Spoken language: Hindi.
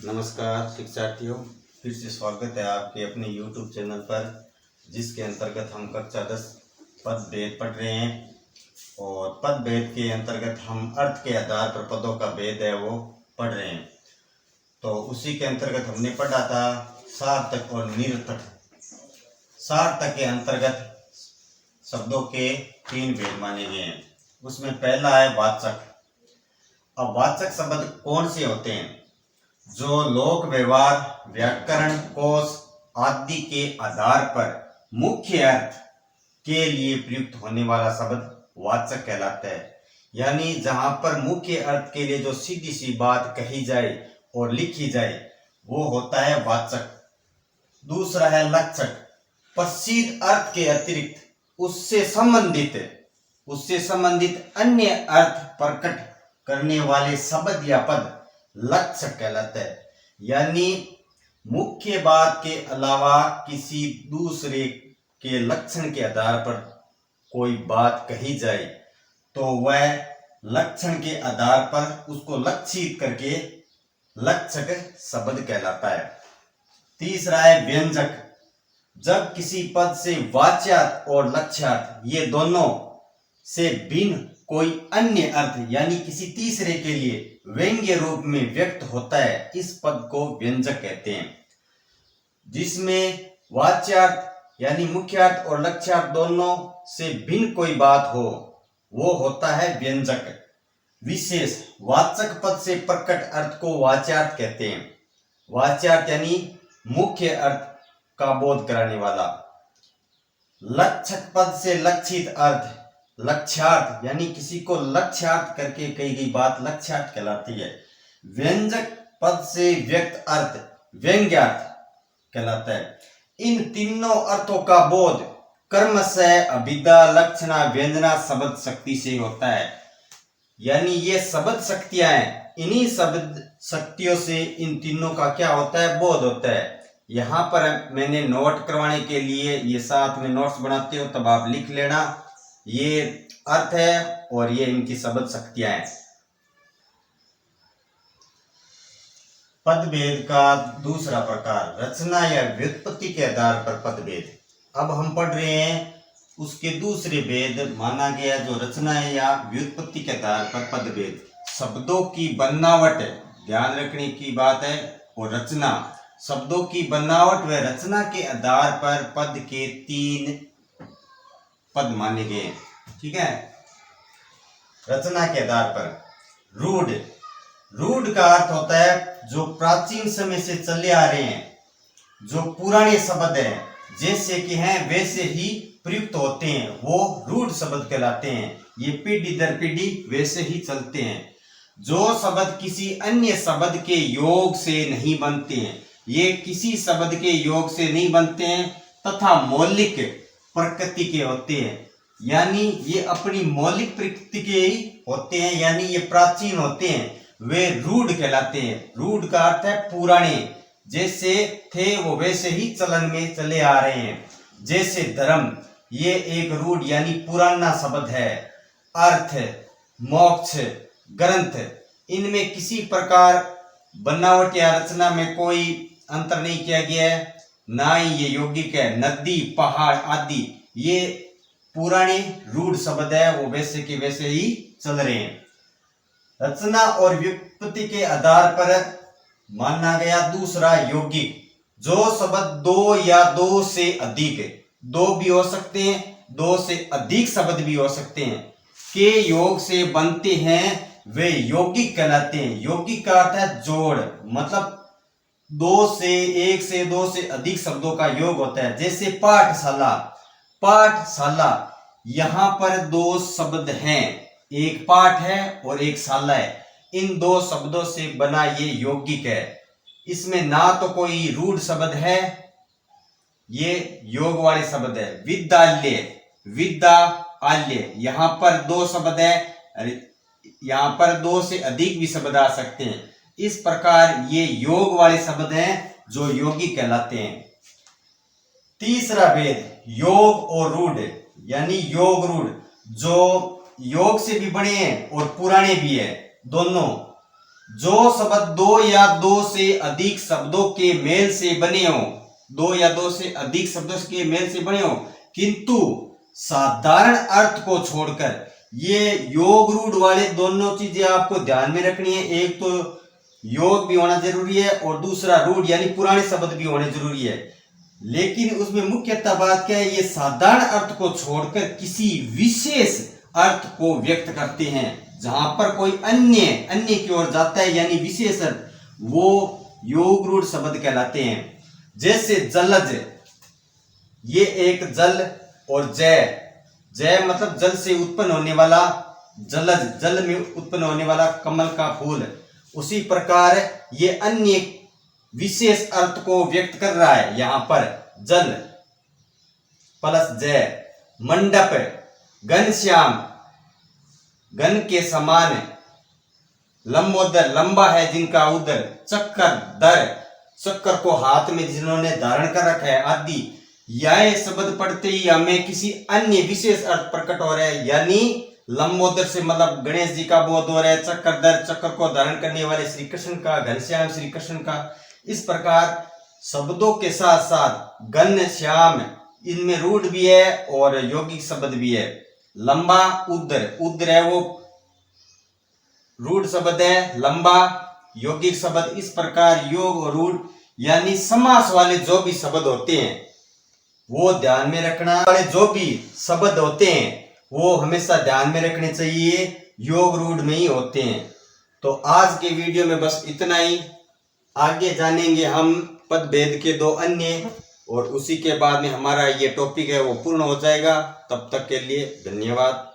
नमस्कार शिक्षार्थियों, फिर से स्वागत है आपके अपने YouTube चैनल पर, जिसके अंतर्गत हम कक्षा 10 पद भेद पढ़ रहे हैं। और पद भेद के अंतर्गत हम अर्थ के आधार पर पदों का भेद है वो पढ़ रहे हैं। तो उसी के अंतर्गत हमने पढ़ा था सार्थक और निरर्थक। सार्थक के अंतर्गत शब्दों के 3 भेद माने गए हैं। उसमें पहला है वाचक। अब वाचक शब्द कौन से होते हैं? जो लोक व्यवहार, व्याकरण, कोश आदि के आधार पर मुख्य अर्थ के लिए प्रयुक्त होने वाला शब्द वाचक कहलाता है। यानी जहां पर मुख्य अर्थ के लिए जो सीधी सी बात कही जाए और लिखी जाए वो होता है वाचक। दूसरा है लक्षक। प्रसिद्ध अर्थ के अतिरिक्त उससे संबंधित अन्य अर्थ प्रकट करने वाले शब्द या पद लक्षक कहलाता है। यानी मुख्य बात के अलावा किसी दूसरे के लक्षण के आधार पर कोई बात कही जाए तो वह लक्षण के आधार पर उसको लक्षित करके लक्षक शब्द कहलाता है। तीसरा है व्यंजक। जब किसी पद से वाच्यार्थ और लक्ष्यार्थ ये दोनों से भिन्न कोई अन्य अर्थ यानी किसी तीसरे के लिए व्यंग्य रूप में व्यक्त होता है, इस पद को व्यंजक कहते हैं। जिसमें वाच्यार्थ यानी मुख्यार्थ और लक्ष्यार्थ दोनों से भिन्न कोई बात हो वो होता है व्यंजक। विशेष वाचक पद से प्रकट अर्थ को वाच्यार्थ कहते हैं। वाच्यार्थ यानी मुख्य अर्थ का बोध कराने वाला। लक्षक पद से लक्षित अर्थ लक्ष्यार्थ यानी किसी को लक्ष्यार्थ करके कही गई बात लक्ष्यार्थ कहलाती है। व्यंजक पद से व्यक्त अर्थ व्यंग्यार्थ कहलाता है। इन तीनों अर्थों का बोध कर्मशः अभिधा लक्षणा व्यंजना शब्द शक्ति से होता है। यानी ये शब्द शक्तियां हैं, इन्हीं शब्द शक्तियों से इन तीनों का क्या होता है? बोध होता है। यहाँ पर मैंने नोट करवाने के लिए ये साथ में नोट्स बनाते हो तब आप लिख लेना। ये अर्थ है और ये इनकी शब्द शक्तियां हैं। पदभेद का दूसरा प्रकार रचना या व्युत्पत्ति के आधार पर पदभेद। अब हम पढ़ रहे हैं उसके दूसरे भेद माना गया जो रचना या व्युत्पत्ति के आधार पर पदभेद। शब्दों की बनावट ध्यान रखने की बात है। और रचना शब्दों की बनावट व रचना के आधार पर पद के 3 पद माने गए। ठीक है। रचना के आधार पर रूढ़। रूढ़ का अर्थ होता है जो प्राचीन समय से चले आ रहे हैं, जो पुराने शब्द हैं, जैसे कि हैं वैसे ही प्रयुक्त होते हैं, वो रूढ़ शब्द कहलाते हैं। ये पीढ़ी दर पीढ़ी वैसे ही चलते हैं। जो शब्द किसी अन्य शब्द के योग से नहीं बनते हैं, ये किसी शब्द के योग से नहीं बनते हैं तथा मौलिक प्रकृति के होते हैं। यानी ये अपनी मौलिक प्रकृति के ही होते हैं, यानी ये प्राचीन होते हैं, वे रूढ़ कहलाते हैं। रूढ़ का अर्थ है पुराने, जैसे थे वो वैसे ही चलन में चले आ रहे हैं। जैसे धर्म, ये एक रूढ़ यानी पुराना शब्द है। अर्थ, मोक्ष, ग्रंथ, इनमें किसी प्रकार बनावट या रचना में कोई अंतर नहीं किया गया है, ना ही ये यौगिक है। नदी, पहाड़ आदि ये पुराने रूढ़ शब्द है, वो वैसे के वैसे ही चल रहे हैं। रचना और व्युत्पत्ति के आधार पर माना गया दूसरा यौगिक। जो शब्द 2 या 2 से अधिक, 2 भी हो सकते हैं, 2 से अधिक शब्द भी हो सकते हैं, के योग से बनते हैं वे यौगिक कहलाते हैं। यौगिक का अर्थ है जोड़, मतलब 1 से 2 से अधिक शब्दों का योग होता है। जैसे पाठशाला, पाठशाला यहाँ पर 2 शब्द हैं, एक पाठ है और एक शाला है। इन 2 शब्दों से बना ये यौगिक है। इसमें ना तो कोई रूढ़ शब्द है, ये योग वाले शब्द है। विद्यालय, विद्यालय, यहाँ पर 2 शब्द है, यहाँ पर 2 से अधिक भी शब्द आ सकते हैं। इस प्रकार ये योग वाले शब्द हैं जो यौगिक कहलाते हैं। तीसरा भेद योग और रूढ़ यानी योग रूढ़, जो योग से भी बड़े हैं और पुराने भी है दोनों। जो शब्द दो या दो से अधिक शब्दों के मेल से बने हो, दो या दो से अधिक शब्दों के मेल से बने हो, किंतु साधारण अर्थ को छोड़कर, ये योग रूढ़ वाले दोनों चीजें आपको ध्यान में रखनी है। एक तो योग भी होना जरूरी है और दूसरा रूढ़ यानी पुराने शब्द भी होने जरूरी है। लेकिन उसमें मुख्यतः बात क्या है, ये साधारण अर्थ को छोड़कर किसी विशेष अर्थ को व्यक्त करते हैं। जहां पर कोई अन्य की ओर जाता है यानी विशेष अर्थ, वो योग रूढ़ शब्द कहलाते हैं। जैसे जलज, ये एक जल, और जय मतलब जल से उत्पन्न होने वाला, जलज जल में उत्पन्न होने वाला कमल का फूल। उसी प्रकार ये अन्य विशेष अर्थ को व्यक्त कर रहा है। यहां पर जल प्लस जय। मंडप, घनश्याम घन के समान, लंबोदर लंबा है जिनका उदर, चक्कर दर चक्कर को हाथ में जिन्होंने धारण कर रखा है आदि। यह शब्द पढ़ते ही हमें किसी अन्य विशेष अर्थ प्रकट हो रहा है, यानी लंबोदर से मतलब गणेश जी का बोध हो रहा है, चक्कर दर चक्कर को धारण करने वाले श्री कृष्ण का, घनश्याम श्री कृष्ण का। इस प्रकार शब्दों के साथ साथ घनश्याम इनमें रूढ़ भी है और यौगिक शब्द भी है। लंबा उद्र है वो रूढ़ शब्द है, लंबा यौगिक शब्द। इस प्रकार योग और रूढ़ यानी समास वाले जो भी शब्द होते हैं वो ध्यान में रखना, वाले जो भी शब्द होते हैं वो हमेशा ध्यान में रखने चाहिए, योग रूढ़ में ही होते हैं। तो आज के वीडियो में बस इतना ही। आगे जानेंगे हम पद भेद के दो अन्य, और उसी के बाद में हमारा ये टॉपिक है वो पूर्ण हो जाएगा। तब तक के लिए धन्यवाद।